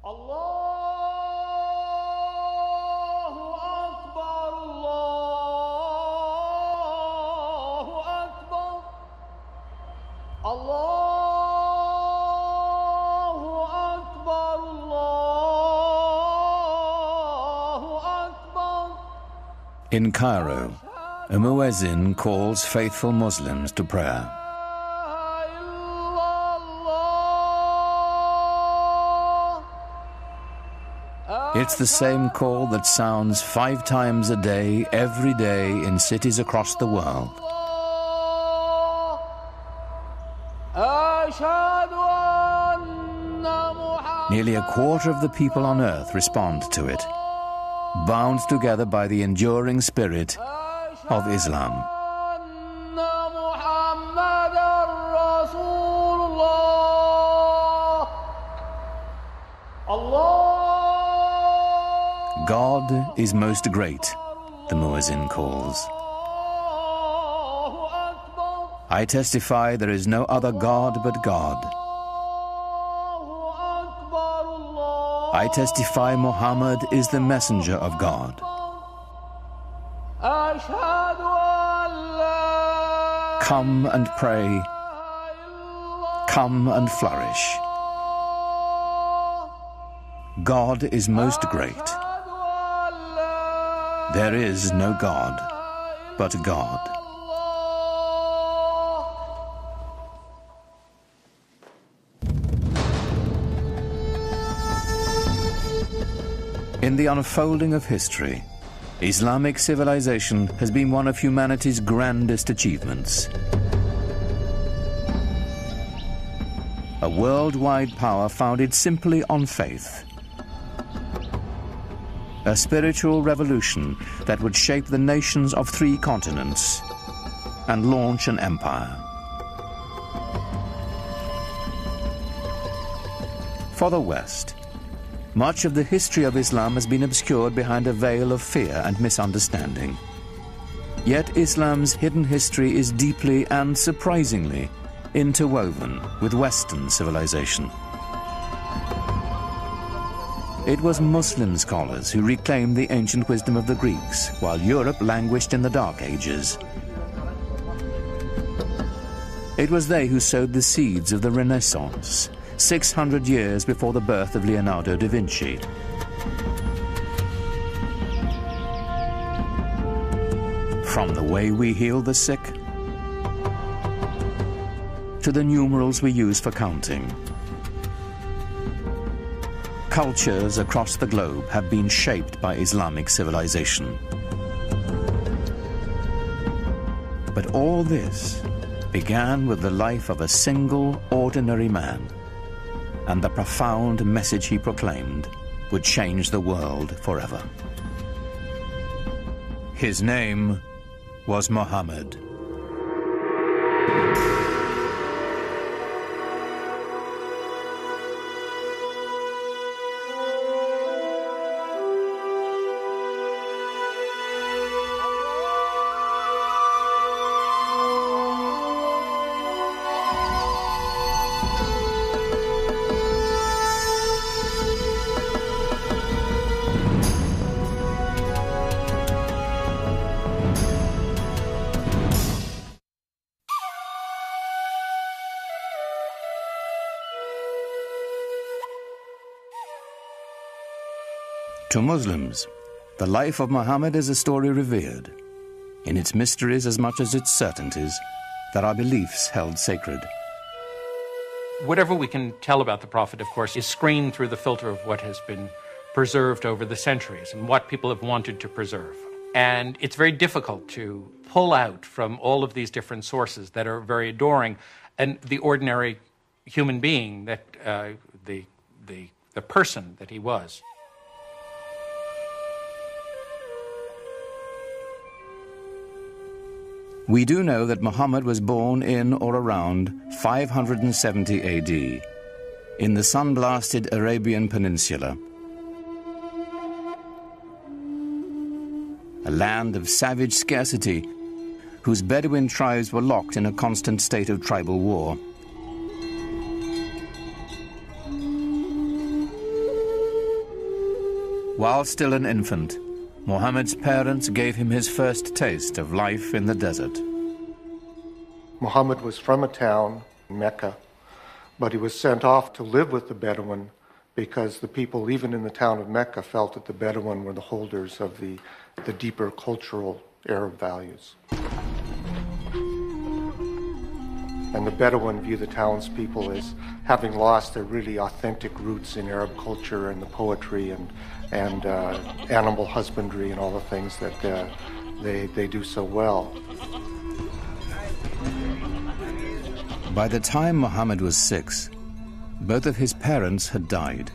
In Cairo, a muezzin calls faithful Muslims to prayer. It's the same call that sounds 5 times a day, every day, in cities across the world. Nearly a quarter of the people on earth respond to it, bound together by the enduring spirit of Islam. God is most great, the muezzin calls. I testify there is no other God but God. I testify Muhammad is the messenger of God. Come and pray. Come and flourish. God is most great. There is no God but God. In the unfolding of history, Islamic civilization has been one of humanity's grandest achievements. A worldwide power founded simply on faith. A spiritual revolution that would shape the nations of 3 continents and launch an empire. For the West, much of the history of Islam has been obscured behind a veil of fear and misunderstanding. Yet Islam's hidden history is deeply and surprisingly interwoven with Western civilization. It was Muslim scholars who reclaimed the ancient wisdom of the Greeks, while Europe languished in the Dark Ages. It was they who sowed the seeds of the Renaissance, 600 years before the birth of Leonardo da Vinci. From the way we heal the sick to the numerals we use for counting, cultures across the globe have been shaped by Islamic civilization. But all this began with the life of a single, ordinary man, and the profound message he proclaimed would change the world forever. His name was Muhammad. To Muslims, the life of Muhammad is a story revered, in its mysteries as much as its certainties, that our beliefs held sacred. Whatever we can tell about the Prophet, of course, is screened through the filter of what has been preserved over the centuries and what people have wanted to preserve. And it's very difficult to pull out from all of these different sources that are very adoring and the ordinary human being that the person that he was. We do know that Muhammad was born in or around 570 AD in the sun-blasted Arabian Peninsula, a land of savage scarcity whose Bedouin tribes were locked in a constant state of tribal war. While still an infant, Muhammad's parents gave him his first taste of life in the desert. Muhammad was from a town in Mecca, but he was sent off to live with the Bedouin because the people, even in the town of Mecca, felt that the Bedouin were the holders of the deeper cultural Arab values. And the Bedouin view the townspeople as having lost their really authentic roots in Arab culture and the poetry and animal husbandry and all the things that they do so well. By the time Muhammad was 6, both of his parents had died,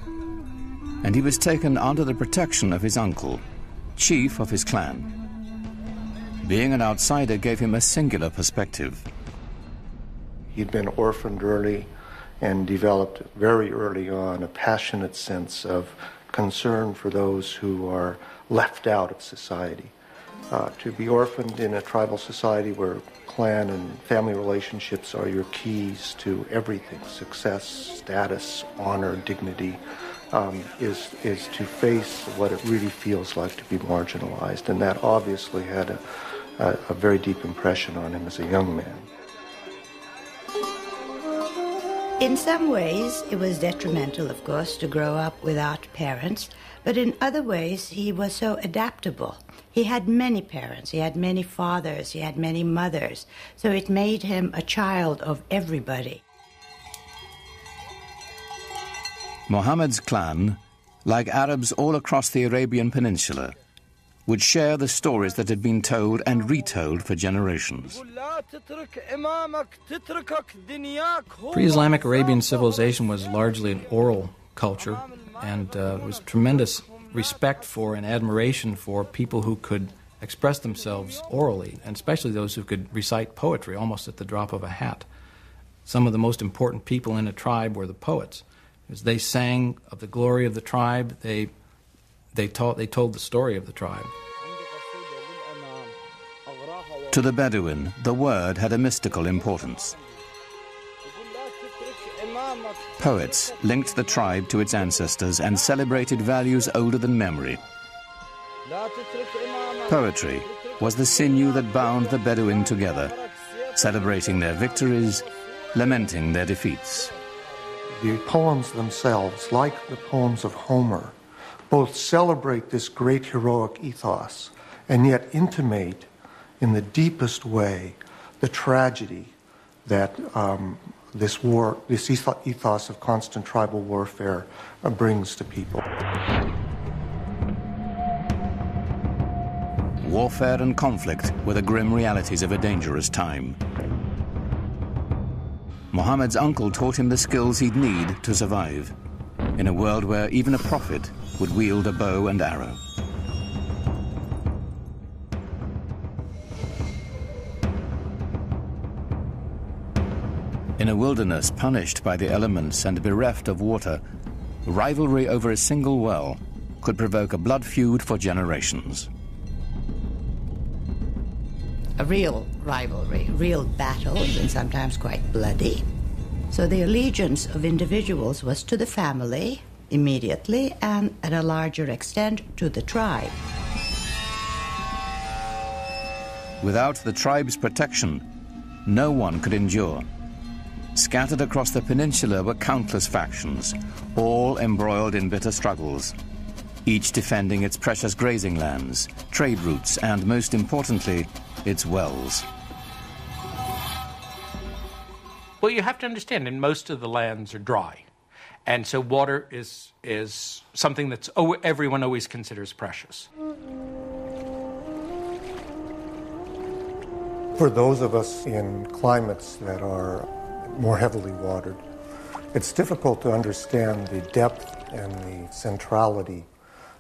and he was taken under the protection of his uncle, chief of his clan. Being an outsider gave him a singular perspective. He'd been orphaned early and developed very early on a passionate sense of concern for those who are left out of society. To be orphaned in a tribal society where clan and family relationships are your keys to everything, success, status, honor, dignity, is to face what it really feels like to be marginalized. And that obviously had a very deep impression on him as a young man. In some ways, it was detrimental, of course, to grow up without parents, but in other ways, he was so adaptable. He had many parents, he had many fathers, he had many mothers, so it made him a child of everybody. Muhammad's clan, like Arabs all across the Arabian Peninsula, would share the stories that had been told and retold for generations. Pre-Islamic Arabian civilization was largely an oral culture, and there was tremendous respect for and admiration for people who could express themselves orally, and especially those who could recite poetry almost at the drop of a hat. Some of the most important people in a tribe were the poets. As they sang of the glory of the tribe, they told the story of the tribe. To the Bedouin, the word had a mystical importance. Poets linked the tribe to its ancestors and celebrated values older than memory. Poetry was the sinew that bound the Bedouin together, celebrating their victories, lamenting their defeats. The poems themselves, like the poems of Homer, both celebrate this great heroic ethos and yet intimate in the deepest way the tragedy that this ethos of constant tribal warfare brings to people. Warfare and conflict were the grim realities of a dangerous time. Muhammad's uncle taught him the skills he'd need to survive in a world where even a prophet would wield a bow and arrow. In a wilderness punished by the elements and bereft of water, rivalry over a single well could provoke a blood feud for generations. A real rivalry, real battles, and sometimes quite bloody. So the allegiance of individuals was to the family, immediately, and at a larger extent to the tribe. Without the tribe's protection, no one could endure. Scattered across the peninsula were countless factions, all embroiled in bitter struggles, each defending its precious grazing lands, trade routes, and most importantly, its wells. Well, you have to understand, in most of the lands are dry. And so water is something that everyone always considers precious. For those of us in climates that are more heavily watered, it's difficult to understand the depth and the centrality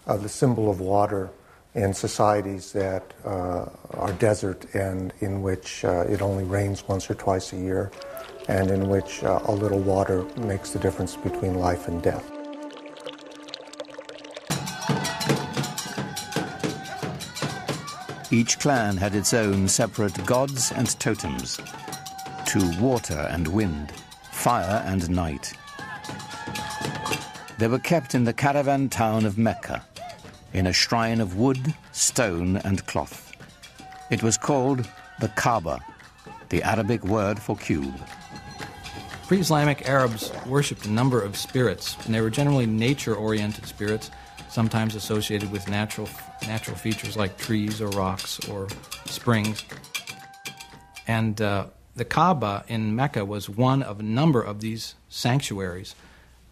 of the symbol of water in societies that are desert and in which it only rains once or twice a year, and in which a little water makes the difference between life and death. Each clan had its own separate gods and totems, to water and wind, fire and night. They were kept in the caravan town of Mecca, in a shrine of wood, stone, and cloth. It was called the Kaaba, the Arabic word for cube. Pre-Islamic Arabs worshipped a number of spirits, and they were generally nature-oriented spirits, sometimes associated with natural features like trees or rocks or springs. And the Kaaba in Mecca was one of a number of these sanctuaries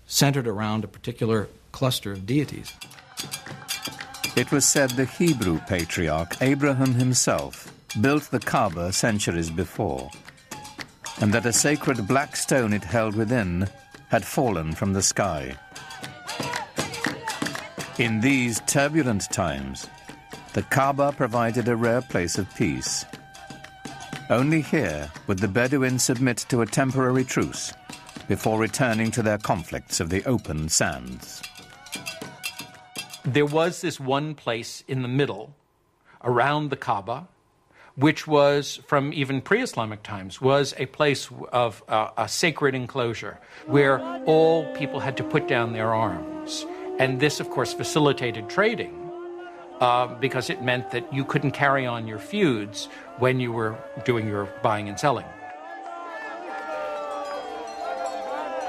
centered around a particular cluster of deities. It was said the Hebrew patriarch Abraham himself built the Kaaba centuries before, and that a sacred black stone it held within had fallen from the sky. In these turbulent times, the Kaaba provided a rare place of peace. Only here would the Bedouins submit to a temporary truce before returning to their conflicts of the open sands. There was this one place in the middle, around the Kaaba, which was, from even pre-Islamic times, was a place of a sacred enclosure where all people had to put down their arms. And this, of course, facilitated trading because it meant that you couldn't carry on your feuds when you were doing your buying and selling.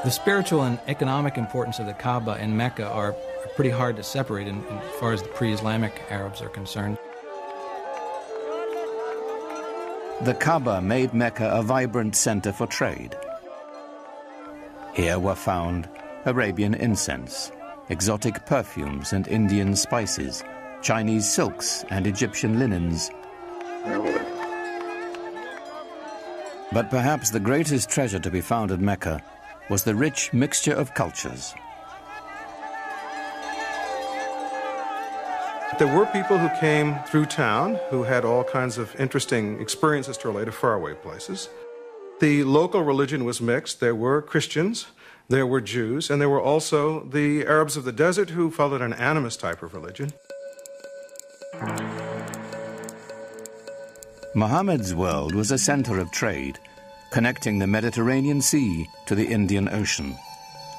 The spiritual and economic importance of the Kaaba in Mecca are pretty hard to separate as far as the pre-Islamic Arabs are concerned. The Kaaba made Mecca a vibrant center for trade. Here were found Arabian incense, exotic perfumes and Indian spices, Chinese silks and Egyptian linens. But perhaps the greatest treasure to be found at Mecca was the rich mixture of cultures. There were people who came through town who had all kinds of interesting experiences to relate to faraway places. The local religion was mixed. There were Christians, there were Jews, and there were also the Arabs of the desert who followed an animist type of religion. Muhammad's world was a center of trade, connecting the Mediterranean Sea to the Indian Ocean,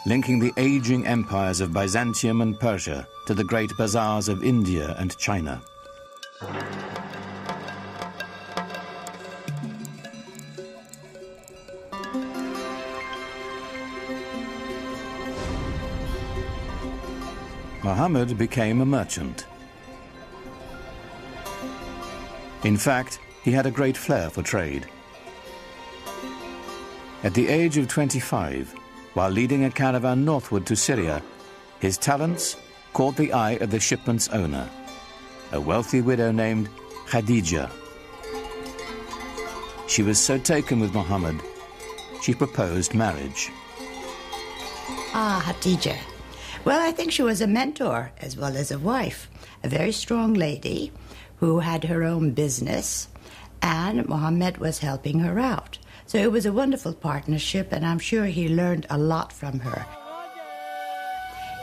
linking the aging empires of Byzantium and Persia to the great bazaars of India and China. Muhammad became a merchant. In fact, he had a great flair for trade. At the age of 25, while leading a caravan northward to Syria, his talents caught the eye of the shipment's owner, a wealthy widow named Khadija. She was so taken with Muhammad, she proposed marriage. Khadija. Well, I think she was a mentor as well as a wife, a very strong lady who had her own business, and Muhammad was helping her out. So it was a wonderful partnership, and I'm sure he learned a lot from her.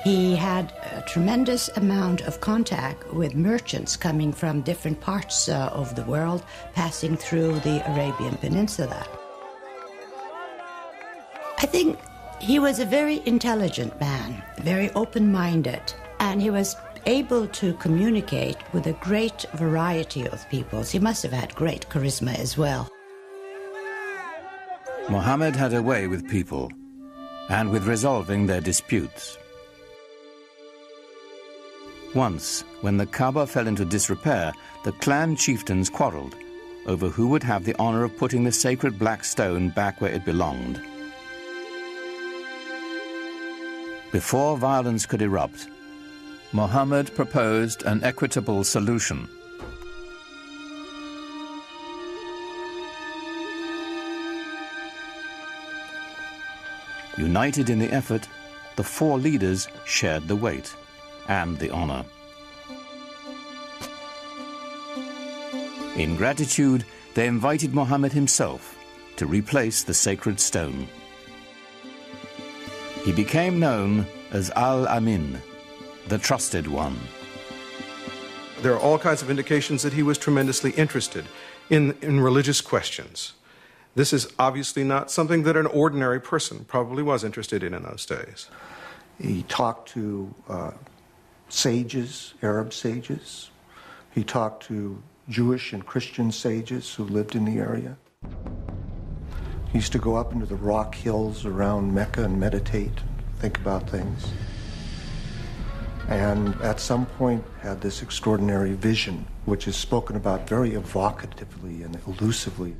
He had a tremendous amount of contact with merchants coming from different parts of the world, passing through the Arabian Peninsula. I think he was a very intelligent man, very open-minded, and he was able to communicate with a great variety of people. He must have had great charisma as well. Muhammad had a way with people and with resolving their disputes. Once, when the Kaaba fell into disrepair, the clan chieftains quarreled over who would have the honor of putting the sacred black stone back where it belonged. Before violence could erupt, Muhammad proposed an equitable solution. United in the effort, the four leaders shared the weight and the honor. In gratitude, they invited Muhammad himself to replace the sacred stone. He became known as Al-Amin, the trusted one. There are all kinds of indications that he was tremendously interested in religious questions. This is obviously not something that an ordinary person probably was interested in those days. He talked to sages, Arab sages. He talked to Jewish and Christian sages who lived in the area. He used to go up into the rock hills around Mecca and meditate, think about things. And at some point had this extraordinary vision, which is spoken about very evocatively and elusively.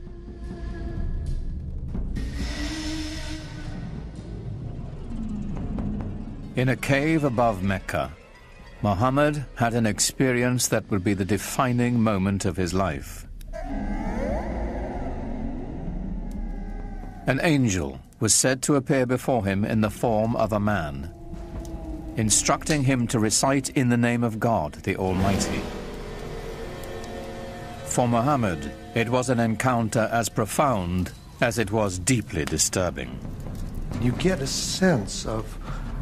In a cave above Mecca, Muhammad had an experience that would be the defining moment of his life. An angel was said to appear before him in the form of a man, instructing him to recite in the name of God, the Almighty. For Muhammad, it was an encounter as profound as it was deeply disturbing. You get a sense of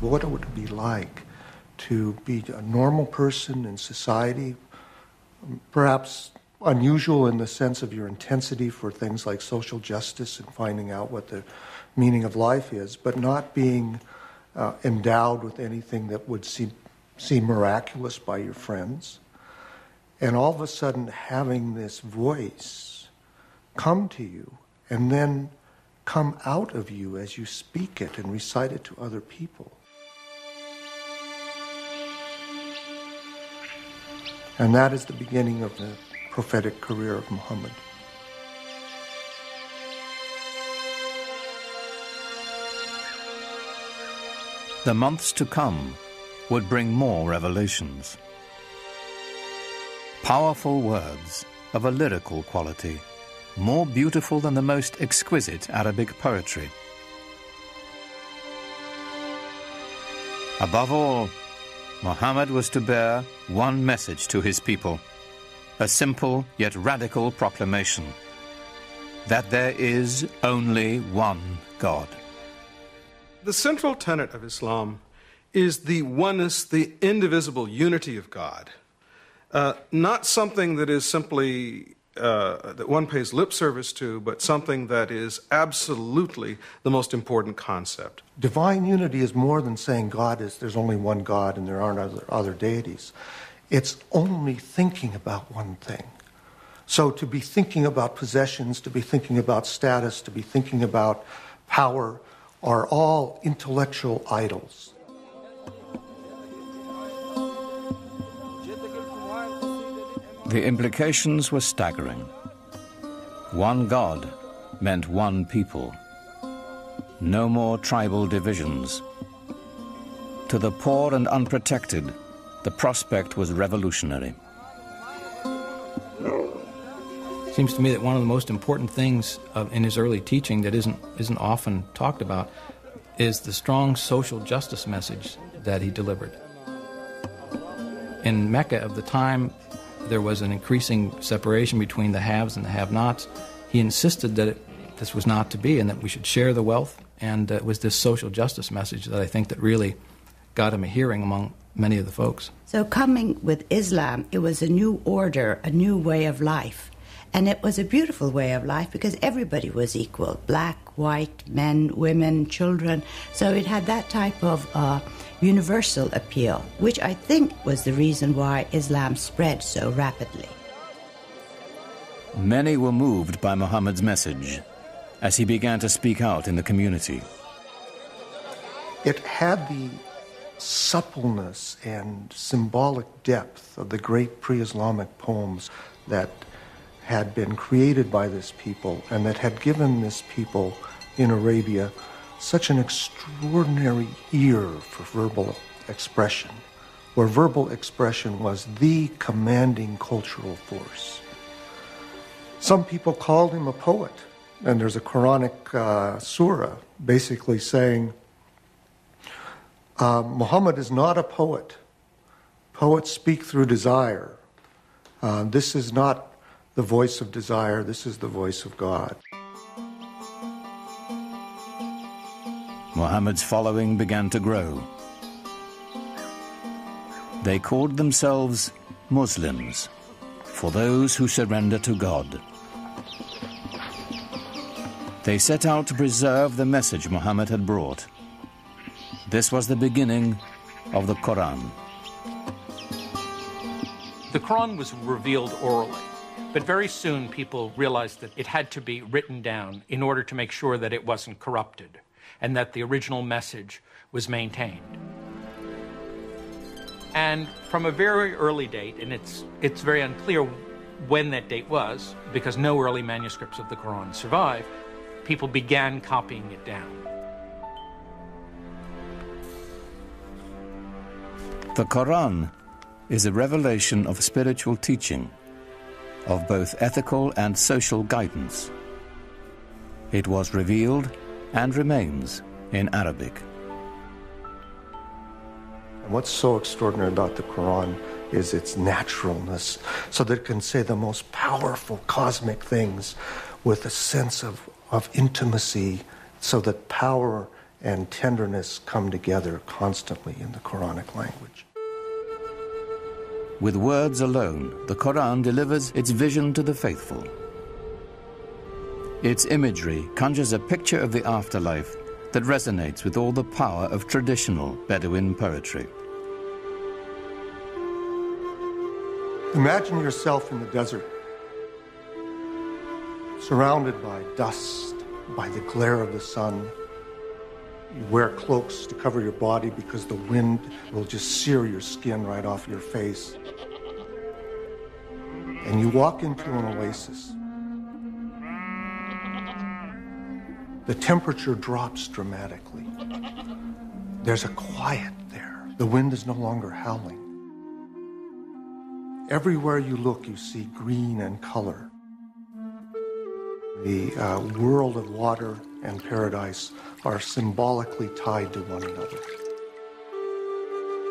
what it would be like to be a normal person in society, perhaps unusual in the sense of your intensity for things like social justice and finding out what the meaning of life is, but not being endowed with anything that would seem miraculous by your friends. And all of a sudden having this voice come to you and then come out of you as you speak it and recite it to other people. And that is the beginning of the prophetic career of Muhammad. The months to come would bring more revelations. Powerful words of a lyrical quality, more beautiful than the most exquisite Arabic poetry. Above all, Muhammad was to bear one message to his people, a simple yet radical proclamation, that there is only one God. The central tenet of Islam is the oneness, the indivisible unity of God. Not something that is simply that one pays lip service to, but something that is absolutely the most important concept. Divine unity is more than saying there's only one God and there aren't other deities. It's only thinking about one thing. So to be thinking about possessions, to be thinking about status, to be thinking about power are all intellectual idols. The implications were staggering. One God meant one people. No more tribal divisions. To the poor and unprotected, the prospect was revolutionary. It seems to me that one of the most important things in his early teaching that isn't often talked about is the strong social justice message that he delivered. In Mecca of the time, there was an increasing separation between the haves and the have-nots. He insisted that this was not to be and that we should share the wealth, and it was this social justice message that I think that really got him a hearing among many of the folks. So coming with Islam, it was a new order, a new way of life. And it was a beautiful way of life because everybody was equal, black, white, men, women, children. So it had that type of universal appeal, which I think was the reason why Islam spread so rapidly. Many were moved by Muhammad's message as he began to speak out in the community. It had the suppleness and symbolic depth of the great pre-Islamic poems that had been created by this people and that had given this people in Arabia such an extraordinary ear for verbal expression, where verbal expression was the commanding cultural force. Some people called him a poet, and there's a Quranic surah basically saying, Muhammad is not a poet. Poets speak through desire. This is not the voice of desire, this is the voice of God. Muhammad's following began to grow. They called themselves Muslims, for those who surrender to God. They set out to preserve the message Muhammad had brought. This was the beginning of the Quran. The Quran was revealed orally, but very soon people realized that it had to be written down in order to make sure that it wasn't corrupted and that the original message was maintained. And from a very early date, and it's very unclear when that date was, because no early manuscripts of the Quran survive, people began copying it down. The Quran is a revelation of spiritual teaching, of both ethical and social guidance. It was revealed and remains in Arabic. And what's so extraordinary about the Quran is its naturalness, so that it can say the most powerful cosmic things with a sense of intimacy, so that power and tenderness come together constantly in the Quranic language. With words alone, the Quran delivers its vision to the faithful. Its imagery conjures a picture of the afterlife that resonates with all the power of traditional Bedouin poetry. Imagine yourself in the desert, surrounded by dust, by the glare of the sun. You wear cloaks to cover your body because the wind will just sear your skin right off your face. And you walk into an oasis. The temperature drops dramatically. There's a quiet there. The wind is no longer howling. Everywhere you look, you see green and color. The world of water and paradise are symbolically tied to one another.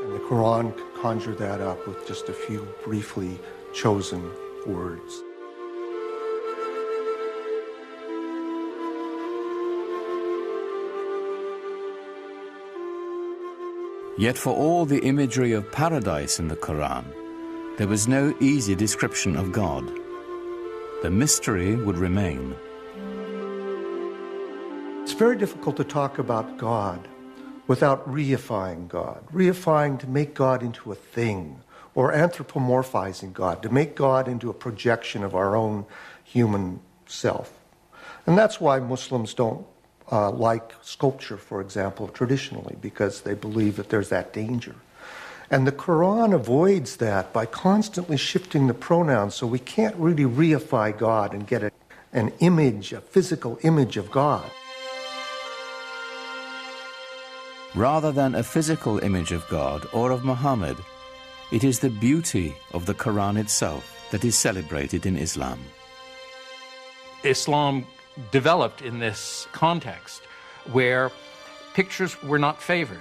And the Quran can conjure that up with just a few briefly chosen words. Yet for all the imagery of paradise in the Quran, there was no easy description of God. The mystery would remain. It's very difficult to talk about God without reifying God. Reifying to make God into a thing, or anthropomorphizing God, to make God into a projection of our own human self. And that's why Muslims don't like sculpture, for example, traditionally, because they believe that there's that danger. And the Quran avoids that by constantly shifting the pronouns, so we can't really reify God and get an image, a physical image of God. Rather than a physical image of God or of Muhammad, it is the beauty of the Quran itself that is celebrated in Islam. Islam developed in this context where pictures were not favored.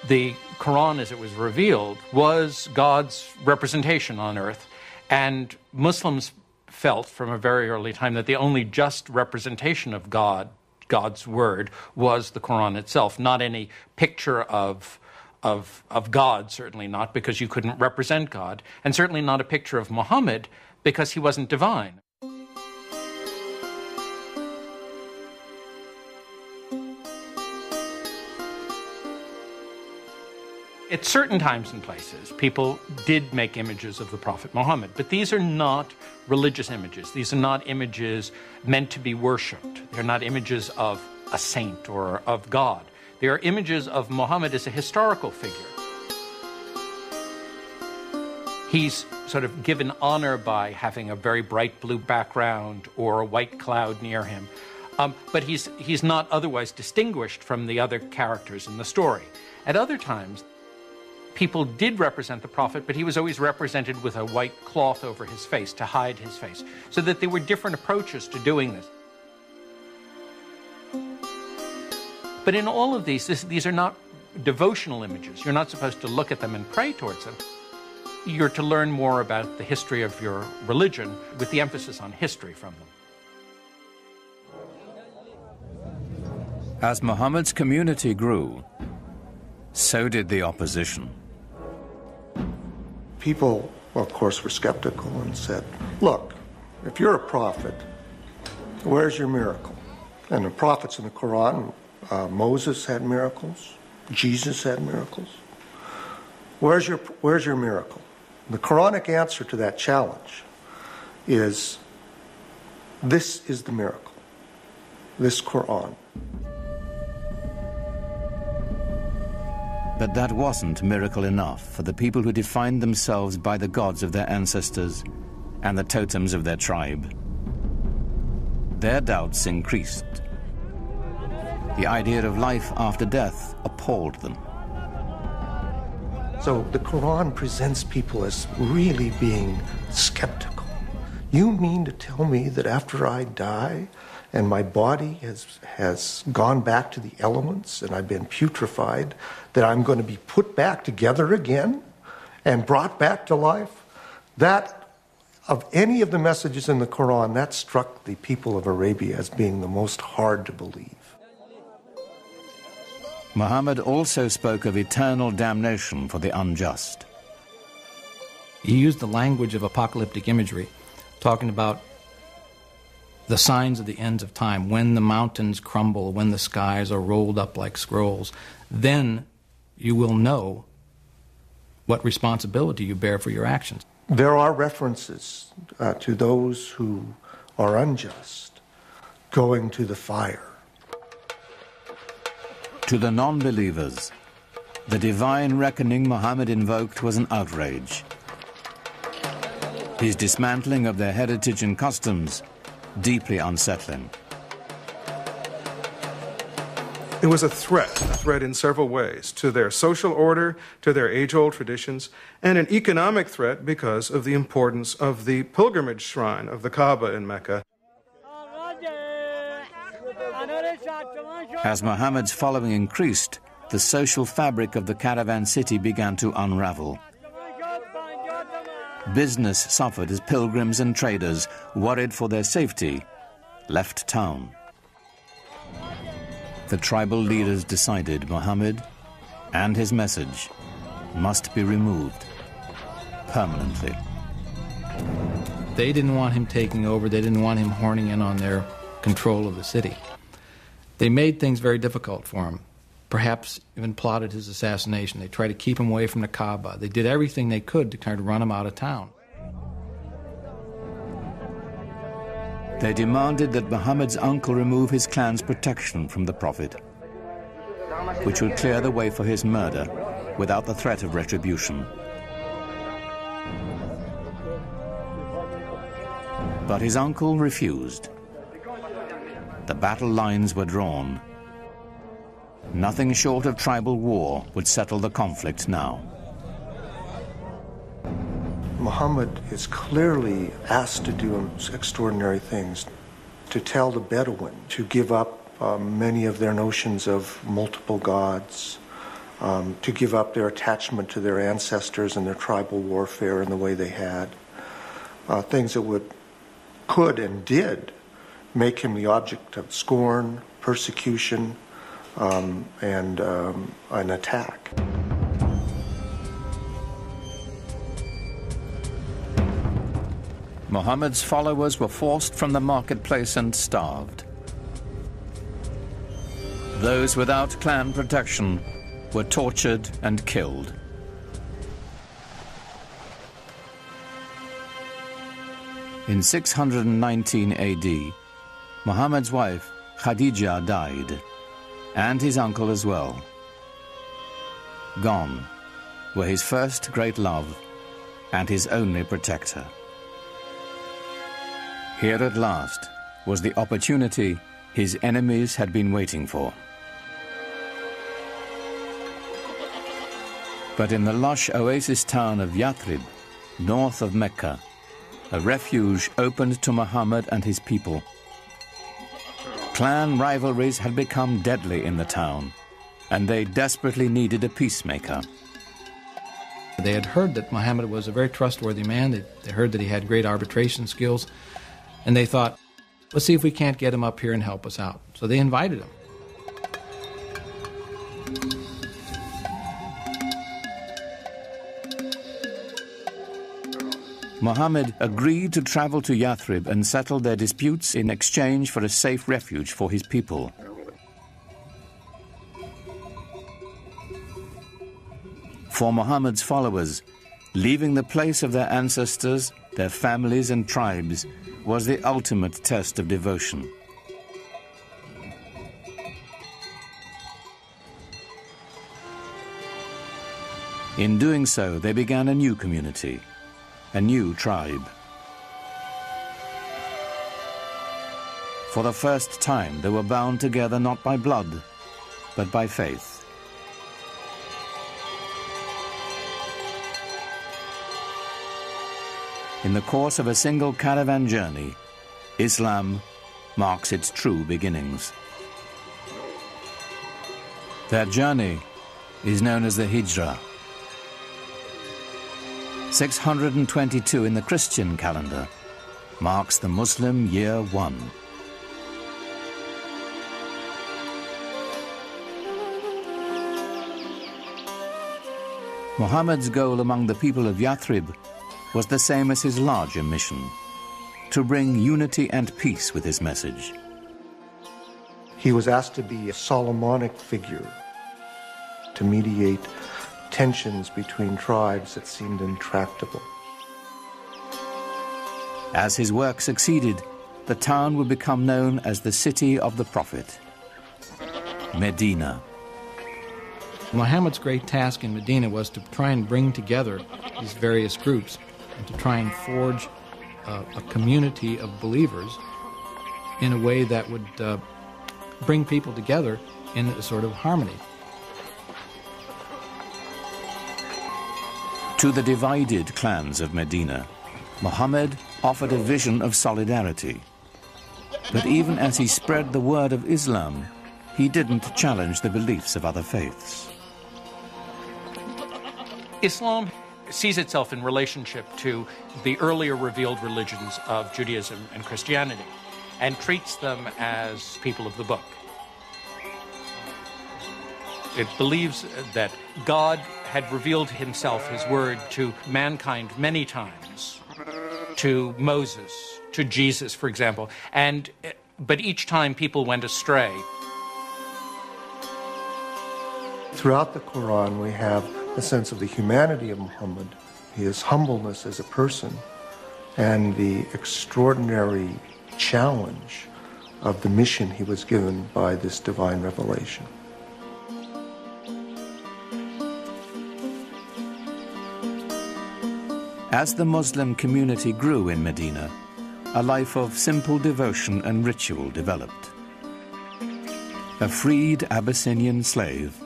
The Quran, as it was revealed, was God's representation on earth, and Muslims felt from a very early time that the only just representation of God's word, was the Quran itself, not any picture of God, certainly not, because you couldn't represent God, and certainly not a picture of Muhammad, because he wasn't divine. At certain times and places, people did make images of the Prophet Muhammad, but these are not religious images. These are not images meant to be worshipped. They're not images of a saint or of God. They are images of Muhammad as a historical figure. He's sort of given honor by having a very bright blue background or a white cloud near him, but he's not otherwise distinguished from the other characters in the story. At other times, people did represent the Prophet, but he was always represented with a white cloth over his face to hide his face, so that there were different approaches to doing this. But in all of these are not devotional images. You're not supposed to look at them and pray towards them. You're to learn more about the history of your religion, with the emphasis on history from them. As Muhammad's community grew, so did the opposition. People, of course, were skeptical and said, look, if you're a prophet, where's your miracle? And the prophets in the Quran, Moses had miracles, Jesus had miracles. Where's your miracle? The Quranic answer to that challenge is, this is the miracle, this Quran. But that wasn't miracle enough for the people who defined themselves by the gods of their ancestors and the totems of their tribe. Their doubts increased. The idea of life after death appalled them. So the Quran presents people as really being skeptical. You mean to tell me that after I die and my body has gone back to the elements and I've been putrefied, that I'm going to be put back together again and brought back to life? That, of any of the messages in the Quran, that struck the people of Arabia as being the most hard to believe. Muhammad also spoke of eternal damnation for the unjust. He used the language of apocalyptic imagery, talking about the signs of the ends of time, when the mountains crumble, when the skies are rolled up like scrolls. Then you will know what responsibility you bear for your actions. There are references to those who are unjust going to the fire. To the non-believers, the divine reckoning Muhammad invoked was an outrage. His dismantling of their heritage and customs, deeply unsettling. It was a threat in several ways, to their social order, to their age-old traditions, and an economic threat because of the importance of the pilgrimage shrine of the Kaaba in Mecca. As Muhammad's following increased, the social fabric of the caravan city began to unravel. Business suffered as pilgrims and traders, worried for their safety, left town. The tribal leaders decided Muhammad and his message must be removed permanently. They didn't want him taking over. They didn't want him horning in on their control of the city. They made things very difficult for him, perhaps even plotted his assassination. They tried to keep him away from the Kaaba. They did everything they could to kind of run him out of town. They demanded that Muhammad's uncle remove his clan's protection from the Prophet, which would clear the way for his murder without the threat of retribution. But his uncle refused. The battle lines were drawn. Nothing short of tribal war would settle the conflict now. Muhammad is clearly asked to do extraordinary things, to tell the Bedouin to give up many of their notions of multiple gods, to give up their attachment to their ancestors and their tribal warfare in the way they had, things that could and did make him the object of scorn, persecution, and an attack. Muhammad's followers were forced from the marketplace and starved. Those without clan protection were tortured and killed. In 619 AD, Muhammad's wife, Khadija, died, and his uncle as well. Gone were his first great love and his only protector. Here at last was the opportunity his enemies had been waiting for. But in the lush oasis town of Yathrib, north of Mecca, a refuge opened to Muhammad and his people. Clan rivalries had become deadly in the town, and they desperately needed a peacemaker. They had heard that Muhammad was a very trustworthy man. They heard that he had great arbitration skills, and they thought, let's see if we can't get him up here and help us out. So they invited him. Muhammad agreed to travel to Yathrib and settle their disputes in exchange for a safe refuge for his people. For Muhammad's followers, Leaving the place of their ancestors, their families and tribes, was the ultimate test of devotion. In doing so, they began a new community, a new tribe. For the first time, they were bound together not by blood, but by faith. In the course of a single caravan journey, Islam marks its true beginnings. Their journey is known as the Hijrah. 622 in the Christian calendar marks the Muslim year 1. Muhammad's goal among the people of Yathrib was the same as his larger mission, to bring unity and peace with his message. He was asked to be a Solomonic figure, to mediate tensions between tribes that seemed intractable. As his work succeeded, the town would become known as the City of the Prophet, Medina. Muhammad's great task in Medina was to try and bring together these various groups and to try and forge a community of believers in a way that would bring people together in a sort of harmony. To the divided clans of Medina, Muhammad offered a vision of solidarity. But even as he spread the word of Islam, he didn't challenge the beliefs of other faiths. Islam sees itself in relationship to the earlier revealed religions of Judaism and Christianity and treats them as people of the book. It believes that God had revealed himself, his word, to mankind many times, to Moses, to Jesus, for example, but each time people went astray. Throughout the Quran, we have a sense of the humanity of Muhammad, his humbleness as a person, and the extraordinary challenge of the mission he was given by this divine revelation. As the Muslim community grew in Medina, a life of simple devotion and ritual developed. A freed Abyssinian slave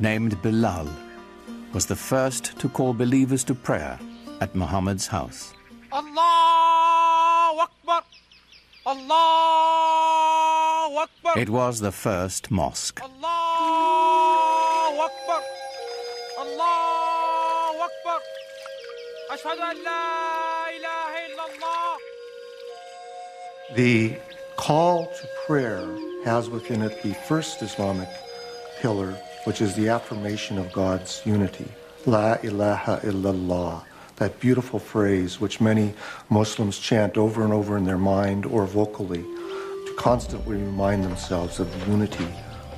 named Bilal was the first to call believers to prayer at Muhammad's house. Allahu Akbar! Allahu Akbar! It was the first mosque. Allahu Akbar! Allahu Akbar! Ashhadu an la ilaha illallah. The call to prayer has within it the first Islamic pillar, which is the affirmation of God's unity. La ilaha illallah, that beautiful phrase which many Muslims chant over and over in their mind or vocally to constantly remind themselves of the unity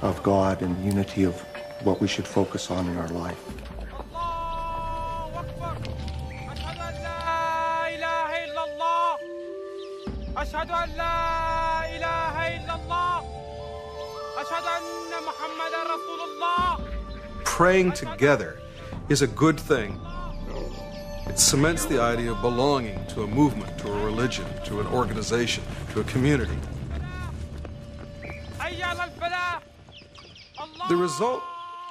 of God and the unity of what we should focus on in our life. أشهد أن لا إله إلا الله أشهد أن محمدا رسول الله. Praying together is a good thing. It cements the idea of belonging to a movement, to a religion, to an organization, to a community. The result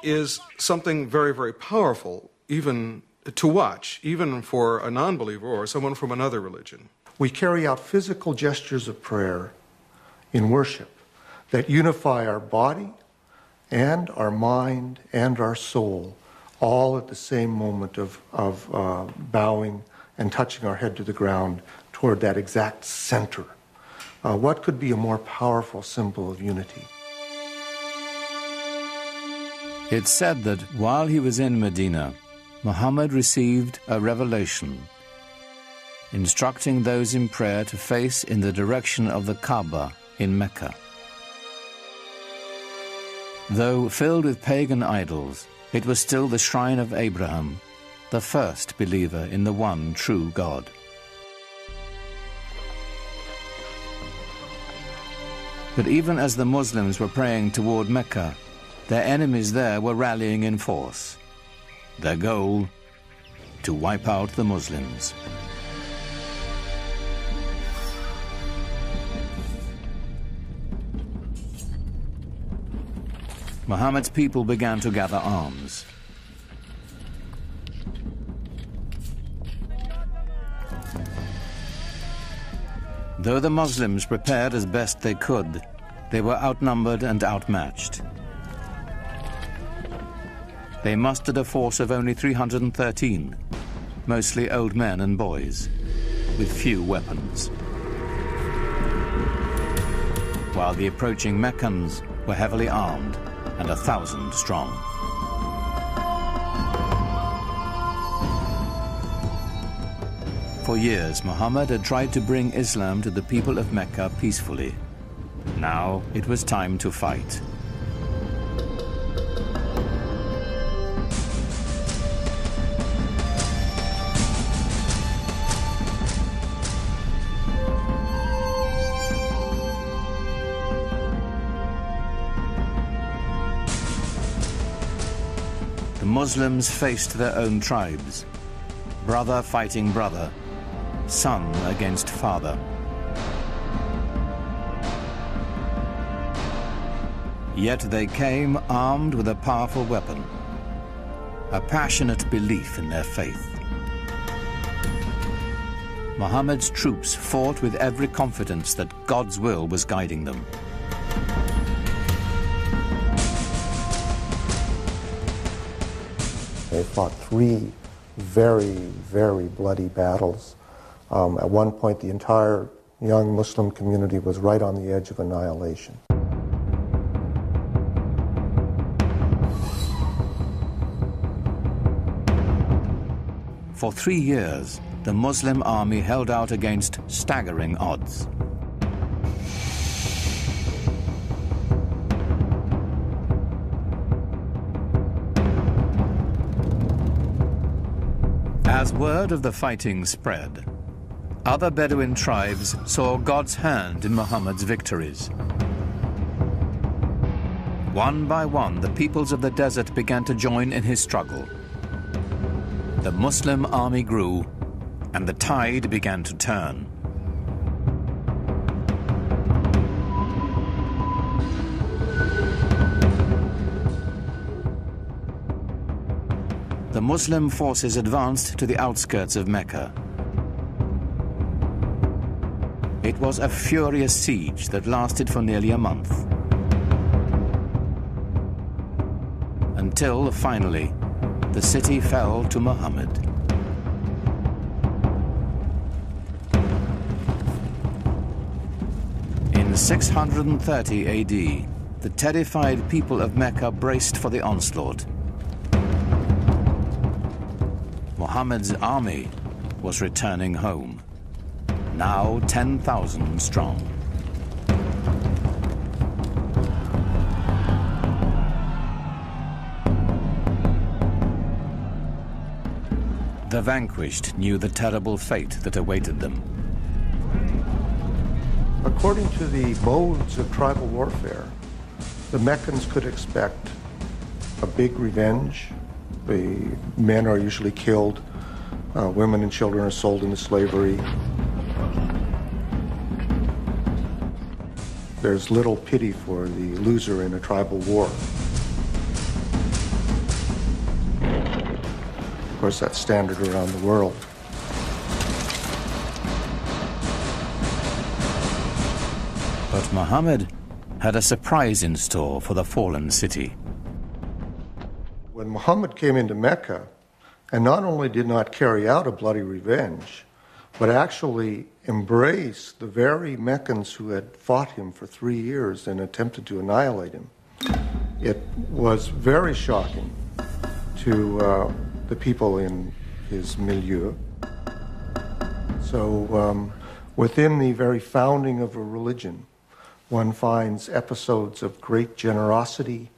is something very, very powerful, even to watch, even for a non-believer or someone from another religion. We carry out physical gestures of prayer in worship that unify our body and our mind and our soul, all at the same moment of bowing and touching our head to the ground toward that exact center. What could be a more powerful symbol of unity? It's said that while he was in Medina, Muhammad received a revelation instructing those in prayer to face in the direction of the Kaaba in Mecca. Though filled with pagan idols, it was still the shrine of Abraham, the first believer in the one true God. But even as the Muslims were praying toward Mecca, their enemies there were rallying in force. Their goal, to wipe out the Muslims. Muhammad's people began to gather arms. Though the Muslims prepared as best they could, they were outnumbered and outmatched. They mustered a force of only 313, mostly old men and boys, with few weapons. While the approaching Meccans were heavily armed and 1,000 strong. For years, Muhammad had tried to bring Islam to the people of Mecca peacefully. Now it was time to fight. The Muslims faced their own tribes, brother fighting brother, son against father. Yet they came armed with a powerful weapon, a passionate belief in their faith. Muhammad's troops fought with every confidence that God's will was guiding them. They fought 3 very, very bloody battles. At one point, the entire young Muslim community was right on the edge of annihilation. For 3 years, the Muslim army held out against staggering odds. As word of the fighting spread, other Bedouin tribes saw God's hand in Muhammad's victories. One by one, the peoples of the desert began to join in his struggle. The Muslim army grew, and the tide began to turn. The Muslim forces advanced to the outskirts of Mecca. It was a furious siege that lasted for nearly a month. Until, finally, the city fell to Muhammad. In 630 AD, the terrified people of Mecca braced for the onslaught. Muhammad's army was returning home, now 10,000 strong. The vanquished knew the terrible fate that awaited them. According to the modes of tribal warfare, the Meccans could expect a big revenge. The men are usually killed, women and children are sold into slavery. There's little pity for the loser in a tribal war. Of course, that's standard around the world. But Muhammad had a surprise in store for the fallen city. When Muhammad came into Mecca, and not only did not carry out a bloody revenge, but actually embraced the very Meccans who had fought him for 3 years and attempted to annihilate him, it was very shocking to the people in his milieu. So within the very founding of a religion, one finds episodes of great generosity,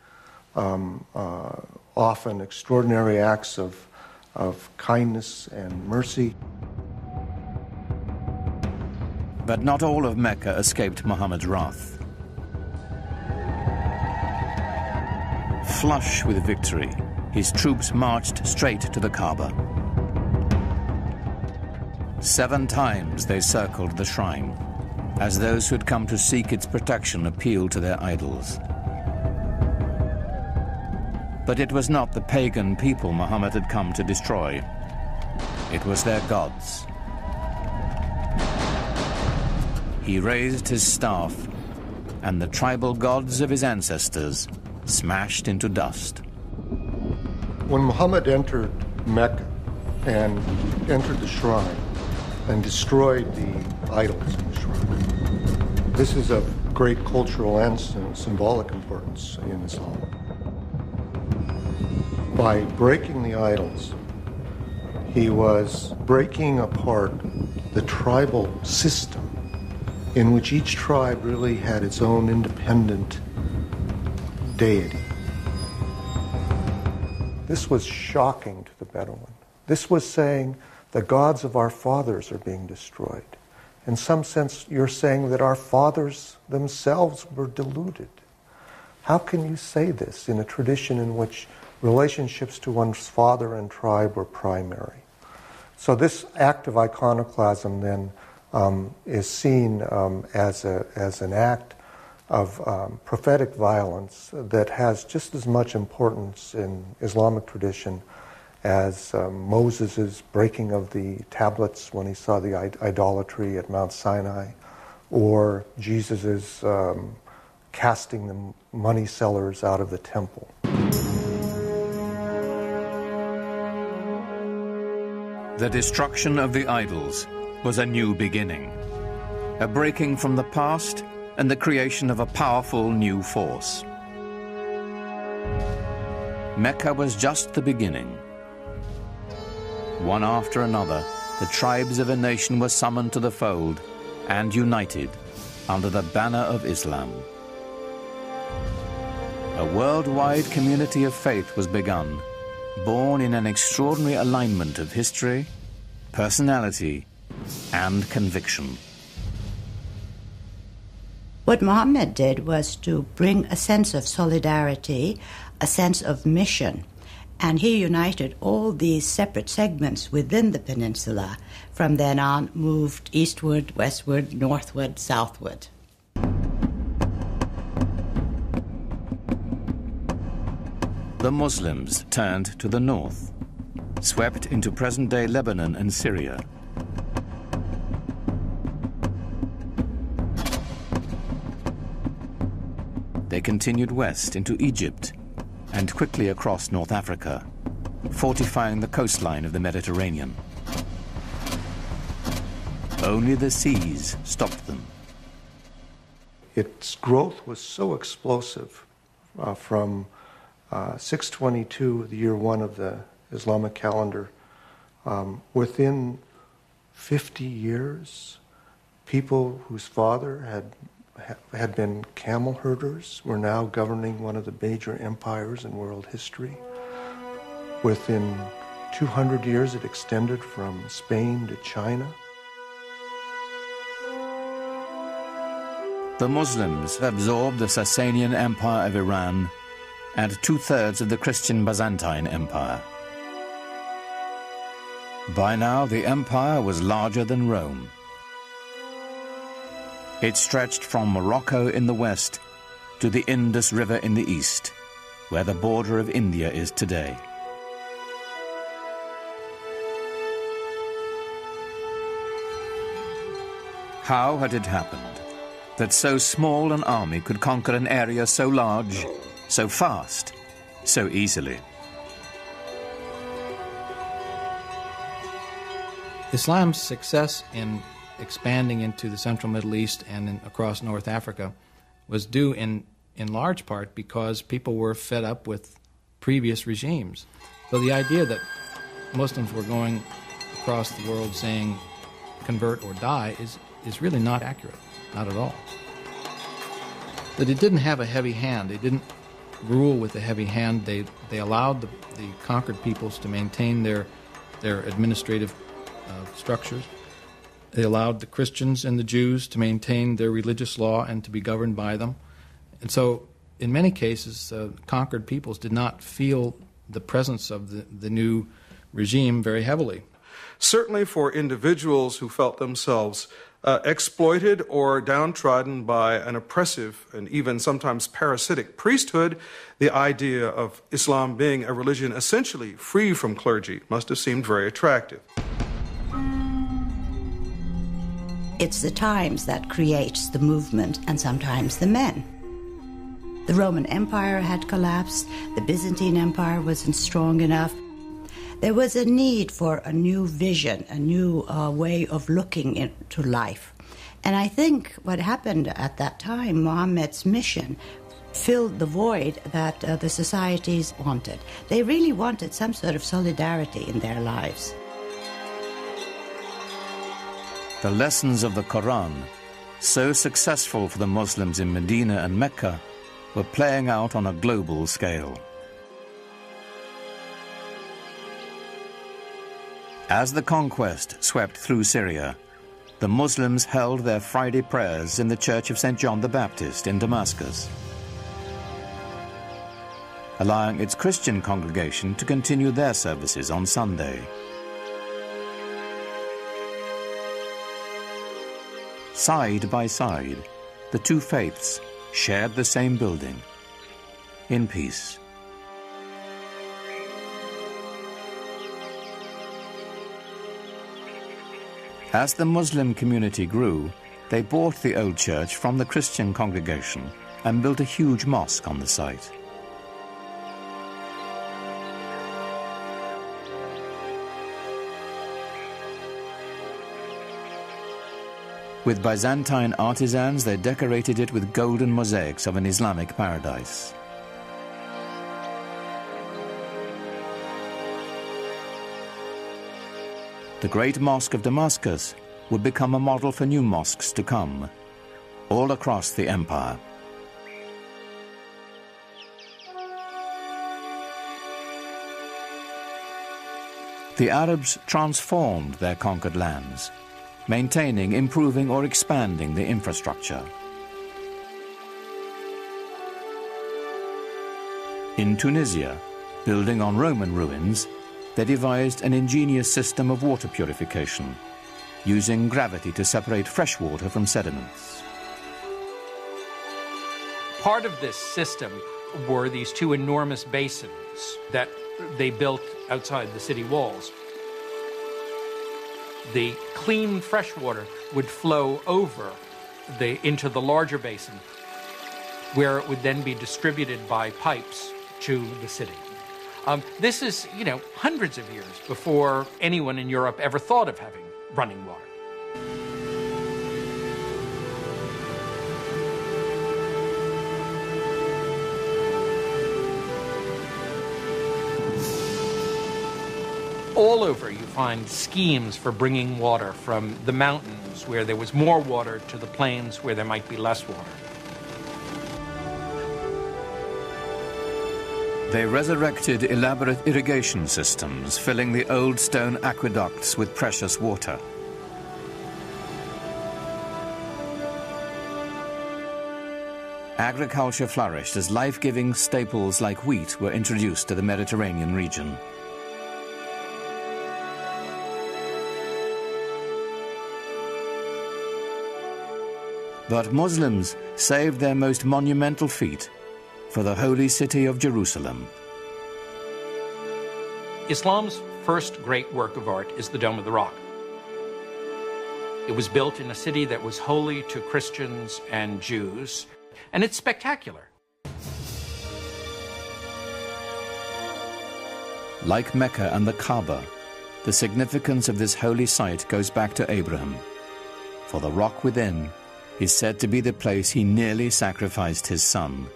often extraordinary acts of of kindness and mercy. But not all of Mecca escaped Muhammad's wrath. Flush with victory, his troops marched straight to the Kaaba. 7 times they circled the shrine, as those who had come to seek its protection appealed to their idols. But it was not the pagan people Muhammad had come to destroy. It was their gods. He raised his staff, and the tribal gods of his ancestors smashed into dust. When Muhammad entered Mecca and entered the shrine and destroyed the idols in the shrine, this is of great cultural and symbolic importance in Islam. By breaking the idols, he was breaking apart the tribal system in which each tribe really had its own independent deity. This was shocking to the Bedouin. This was saying the gods of our fathers are being destroyed. In some sense, you're saying that our fathers themselves were deluded. How can you say this in a tradition in which relationships to one's father and tribe were primary? So this act of iconoclasm then is seen as an act of prophetic violence that has just as much importance in Islamic tradition as Moses' breaking of the tablets when he saw the idolatry at Mount Sinai, or Jesus' casting the money sellers out of the temple. The destruction of the idols was a new beginning, a breaking from the past and the creation of a powerful new force. Mecca was just the beginning. One after another, the tribes of a nation were summoned to the fold and united under the banner of Islam. A worldwide community of faith was begun, born in an extraordinary alignment of history, personality, and conviction. What Muhammad did was to bring a sense of solidarity, a sense of mission, and he united all these separate segments within the peninsula. From then on, moved eastward, westward, northward, southward. The Muslims turned to the north, swept into present-day Lebanon and Syria. They continued west into Egypt and quickly across North Africa, fortifying the coastline of the Mediterranean. Only the seas stopped them. Its growth was so explosive from 622, the year 1 of the Islamic calendar. Within 50 years, people whose father had been camel herders were now governing one of the major empires in world history. Within 200 years, it extended from Spain to China. The Muslims absorbed the Sasanian Empire of Iran and 2/3 of the Christian Byzantine Empire. By now, the empire was larger than Rome. It stretched from Morocco in the west to the Indus River in the east, where the border of India is today. How had it happened that so small an army could conquer an area so large, so fast, so easily? Islam's success in expanding into the central Middle East and across North Africa was due in large part because people were fed up with previous regimes. So the idea that Muslims were going across the world saying convert or die is really not accurate, not at all. That it didn't have a heavy hand. It didn't rule with a heavy hand. They allowed the conquered peoples to maintain their administrative structures. They allowed the Christians and the Jews to maintain their religious law and to be governed by them. And so, in many cases, conquered peoples did not feel the presence of the new regime very heavily. Certainly for individuals who felt themselves exploited or downtrodden by an oppressive and even sometimes parasitic priesthood, the idea of Islam being a religion essentially free from clergy must have seemed very attractive. It's the times that creates the movement and sometimes the men. The Roman Empire had collapsed, the Byzantine Empire wasn't strong enough. There was a need for a new vision, a new way of looking into life. And I think what happened at that time, Muhammad's mission, filled the void that the societies wanted. They really wanted some sort of solidarity in their lives. The lessons of the Quran, so successful for the Muslims in Medina and Mecca, were playing out on a global scale. As the conquest swept through Syria, the Muslims held their Friday prayers in the Church of St. John the Baptist in Damascus, allowing its Christian congregation to continue their services on Sunday. Side by side, the two faiths shared the same building, in peace. As the Muslim community grew, they bought the old church from the Christian congregation and built a huge mosque on the site. With Byzantine artisans, they decorated it with golden mosaics of an Islamic paradise. The Great Mosque of Damascus would become a model for new mosques to come, all across the empire. The Arabs transformed their conquered lands, maintaining, improving, or expanding the infrastructure. In Tunisia, building on Roman ruins, they devised an ingenious system of water purification, using gravity to separate fresh water from sediments. Part of this system were these two enormous basins that they built outside the city walls. The clean fresh water would flow over into the larger basin, where it would then be distributed by pipes to the city. This is, hundreds of years before anyone in Europe ever thought of having running water. All over you find schemes for bringing water from the mountains where there was more water to the plains where there might be less water. They resurrected elaborate irrigation systems, filling the old stone aqueducts with precious water. Agriculture flourished as life-giving staples like wheat were introduced to the Mediterranean region. But Muslims saved their most monumental feat for the holy city of Jerusalem. Islam's first great work of art is the Dome of the Rock. It was built in a city that was holy to Christians and Jews, and it's spectacular. Like Mecca and the Kaaba, the significance of this holy site goes back to Abraham, for the rock within is said to be the place he nearly sacrificed his son.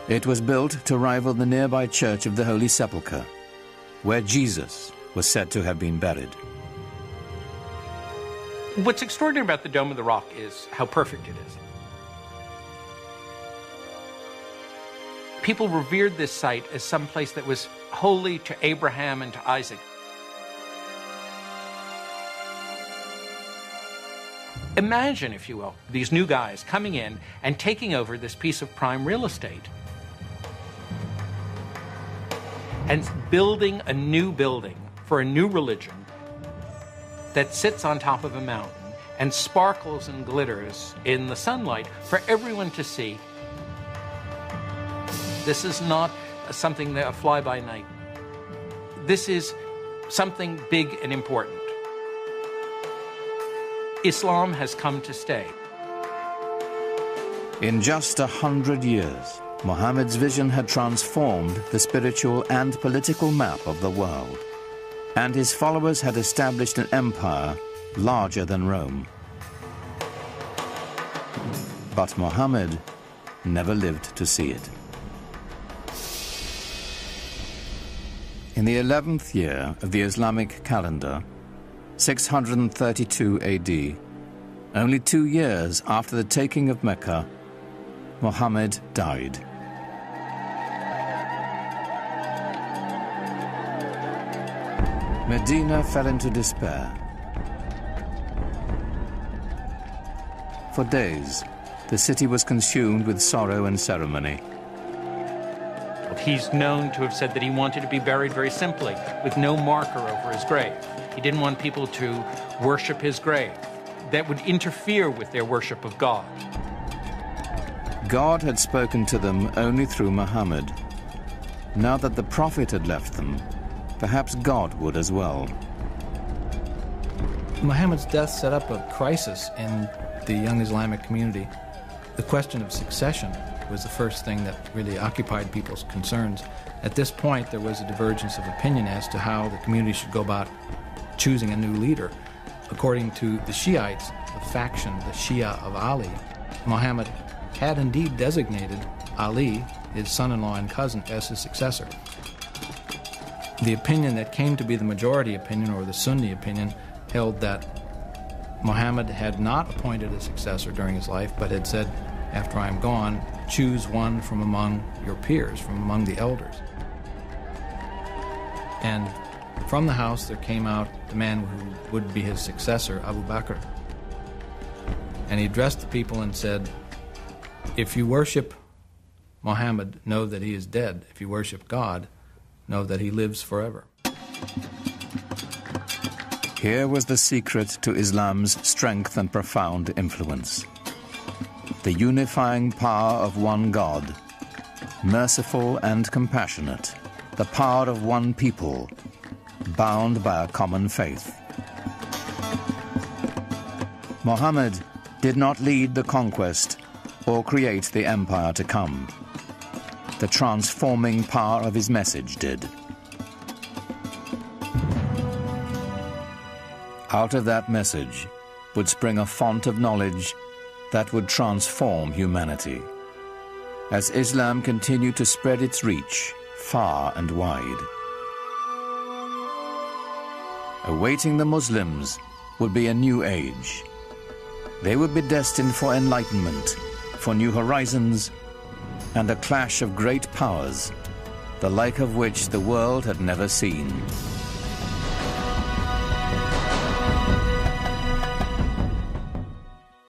It was built to rival the nearby Church of the Holy Sepulchre, where Jesus was said to have been buried. What's extraordinary about the Dome of the Rock is how perfect it is. People revered this site as some place that was holy to Abraham and to Isaac. Imagine, if you will, these new guys coming in and taking over this piece of prime real estate and building a new building for a new religion that sits on top of a mountain and sparkles and glitters in the sunlight for everyone to see. This is not something that a fly-by-night. This is something big and important. Islam has come to stay. In just 100 years, Muhammad's vision had transformed the spiritual and political map of the world, and his followers had established an empire larger than Rome. But Muhammad never lived to see it. In the 11th year of the Islamic calendar, 632 AD, only 2 years after the taking of Mecca, Muhammad died. Medina fell into despair. For days, the city was consumed with sorrow and ceremony. He's known to have said that he wanted to be buried very simply, with no marker over his grave. He didn't want people to worship his grave. That would interfere with their worship of God. God had spoken to them only through Muhammad. Now that the Prophet had left them, perhaps God would as well. Muhammad's death set up a crisis in the young Islamic community. The question of succession was the first thing that really occupied people's concerns. At this point, there was a divergence of opinion as to how the community should go about choosing a new leader. According to the Shiites, the faction, the Shia of Ali, Muhammad had indeed designated Ali, his son-in-law and cousin, as his successor. The opinion that came to be the majority opinion, or the Sunni opinion, held that Muhammad had not appointed a successor during his life, but had said, after I am gone, choose one from among your peers, from among the elders. And from the house there came out the man who would be his successor, Abu Bakr. And he addressed the people and said, if you worship Muhammad, know that he is dead. If you worship God, know that he lives forever. Here was the secret to Islam's strength and profound influence. The unifying power of one God, merciful and compassionate, the power of one people, bound by a common faith. Muhammad did not lead the conquest or create the empire to come. The transforming power of his message did. Out of that message would spring a font of knowledge that would transform humanity, as Islam continued to spread its reach far and wide. Awaiting the Muslims would be a new age. They would be destined for enlightenment, for new horizons, and a clash of great powers, the like of which the world had never seen.